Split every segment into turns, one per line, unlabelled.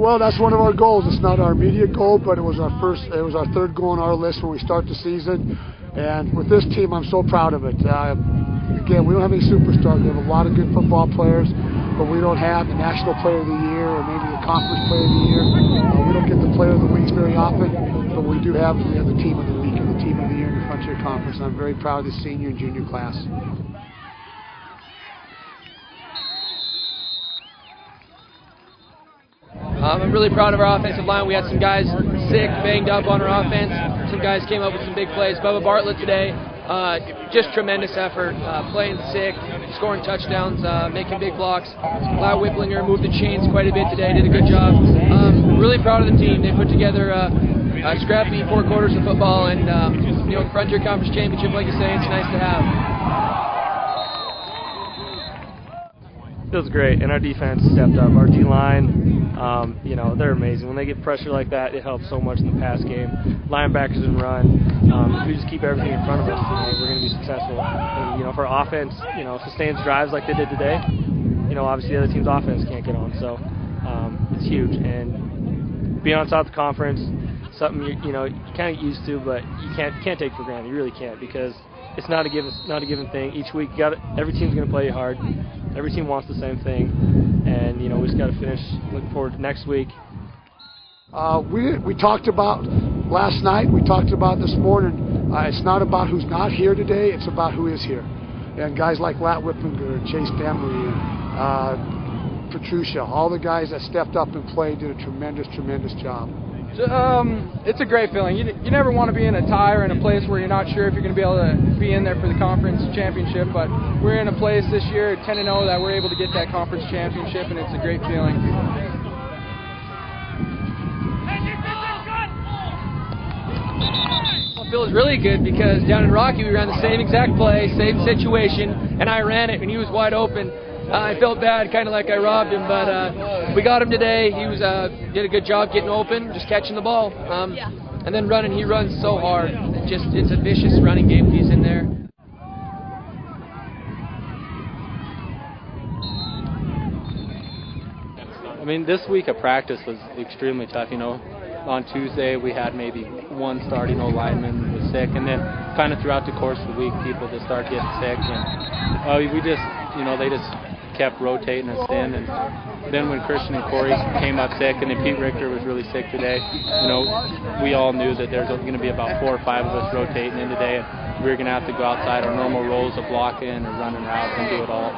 Well, that's one of our goals. It's not our immediate goal, but it was our third goal on our list when we start the season. And with this team, I'm so proud of it. Again, we don't have any superstars. We have a lot of good football players, but we don't have the National Player of the Year or maybe the Conference Player of the Year. We don't get the Player of the Weeks very often, but we have the Team of the Week and the Team of the Year in the Frontier Conference. And I'm very proud of the senior and junior class.
I'm really proud of our offensive line. We had some guys sick, banged up on our offense. Some guys came up with some big plays. Bubba Bartlett today, just tremendous effort, playing sick, scoring touchdowns, making big blocks. Lau Whipplinger moved the chains quite a bit today, did a good job. Really proud of the team. They put together a scrappy 4 quarters of football, and the Frontier Conference Championship, like you say, it's nice to have.
Feels great, and our defense stepped up. Our D-line, they're amazing. When they get pressure like that, it helps so much in the pass game. Linebackers and run. If we just keep everything in front of us, we're going to be successful. And, for offense, sustains drives like they did today. Obviously the other team's offense can't get on, so it's huge. And being on top of the conference, something you kind of used to, but you can't take for granted. You really can't, because it's not a given thing. Each week, every team's going to play you hard. Every team wants the same thing, and we just got to finish. Look forward to next week.
We talked about last night. We talked about this morning. It's not about who's not here today. It's about who is here. And guys like Lat Whipplinger, Chase Demery, and Petrucia, all the guys that stepped up and played, did a tremendous job.
It's a great feeling. You never want to be in a tie or in a place where you're not sure if you're going to be able to be in there for the conference championship, but we're in a place this year, 10-0, that we're able to get that conference championship, and it's a great feeling.
It feels really good because down in Rocky we ran the same exact play, same situation, and I ran it and he was wide open. I felt bad, kind of like I robbed him, but we got him today. He did a good job getting open, just catching the ball, and then running. He runs so hard. It's a vicious running game if he's in there.
I mean, this week of practice was extremely tough. On Tuesday we had maybe one starting O-lineman was sick, and then kind of throughout the course of the week people just start getting sick, and we just, they just kept rotating us in. And then when Christian and Corey came up sick, and then Pete Richter was really sick today, we all knew that there's going to be about 4 or 5 of us rotating in today, and we were going to have to go outside our normal roles of blocking or running routes and do it all.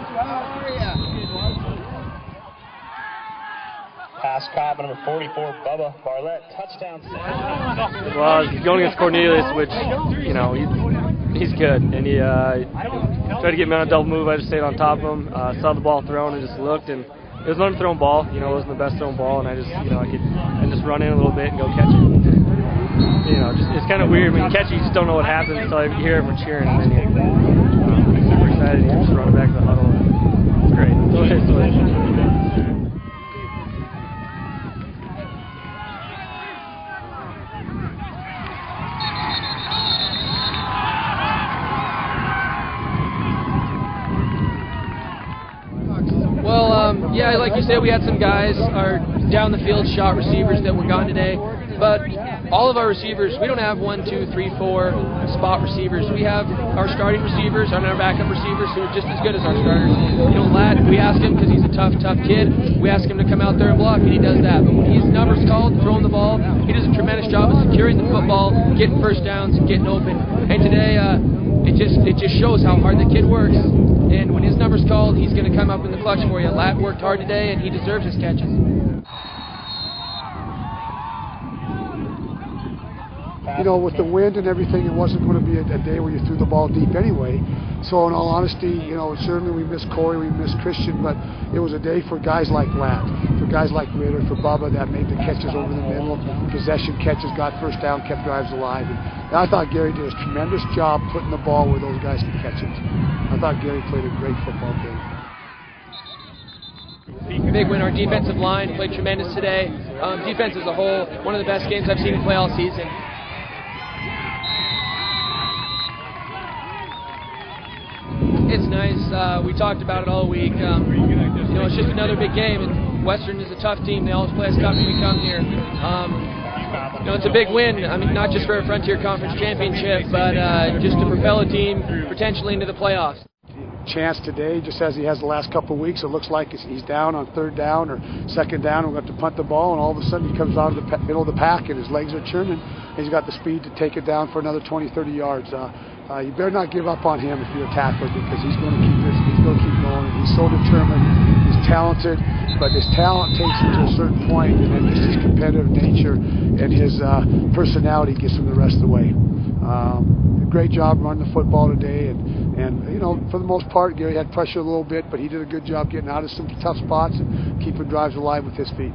Pass caught by number 44, Bubba Bartlett, touchdown.
Well, he's going against Cornelius, which, he's good. And he tried to get me on a double move. I just stayed on top of him, saw the ball thrown and just looked. And it was an unthrown ball. It wasn't the best thrown ball. And I just, I could just run in a little bit and go catch it. It's kind of weird. When you catch it, you just don't know what happens until you hear everyone cheering. And then you're super excited and you just run back to the huddle. It's great.
Yeah, like you said, we had some guys, our down the field shot receivers that were gone today, but all of our receivers, we don't have 1, 2, 3, 4 spot receivers. We have our starting receivers and our backup receivers who are just as good as our starters. Lat, we ask him because he's a tough kid. We ask him to come out there and block, and he does that. But when his number's called, throwing the ball, he does a tremendous job of securing the football, getting first downs, and getting open. And today, it just shows how hard the kid works. And when his number's called, he's going to come up in the clutch for you. Lat worked hard today, and he deserves his catches.
With the wind and everything, it wasn't going to be a day where you threw the ball deep anyway. So in all honesty, certainly we missed Corey, we missed Christian, but it was a day for guys like Lat, for guys like Ritter, for Bubba that made the catches over the middle, possession catches, got first down, kept drives alive. And I thought Gary did a tremendous job putting the ball where those guys could catch it. I thought Gary played a great football game.
Big win. Our defensive line played tremendous today. Defense as a whole, one of the best games I've seen him play all season. It's nice. We talked about it all week. It's just another big game, and Western is a tough team. They always play us tough when we come here. It's a big win. I mean, not just for a Frontier Conference championship, but just to propel a team potentially into the playoffs.
Chance today, just as he has the last couple of weeks, it looks like he's down on third down or second down. We're going to have to punt the ball, and all of a sudden he comes out of the middle of the pack, and his legs are churning. He's got the speed to take it down for another 20, 30 yards. You better not give up on him if you're a tackler, because he's going to keep going. He's so determined. He's talented, but his talent takes him to a certain point, and then just his competitive nature and his personality gets him the rest of the way. Great job running the football today, and for the most part, Gary had pressure a little bit, but he did a good job getting out of some tough spots and keeping drives alive with his feet.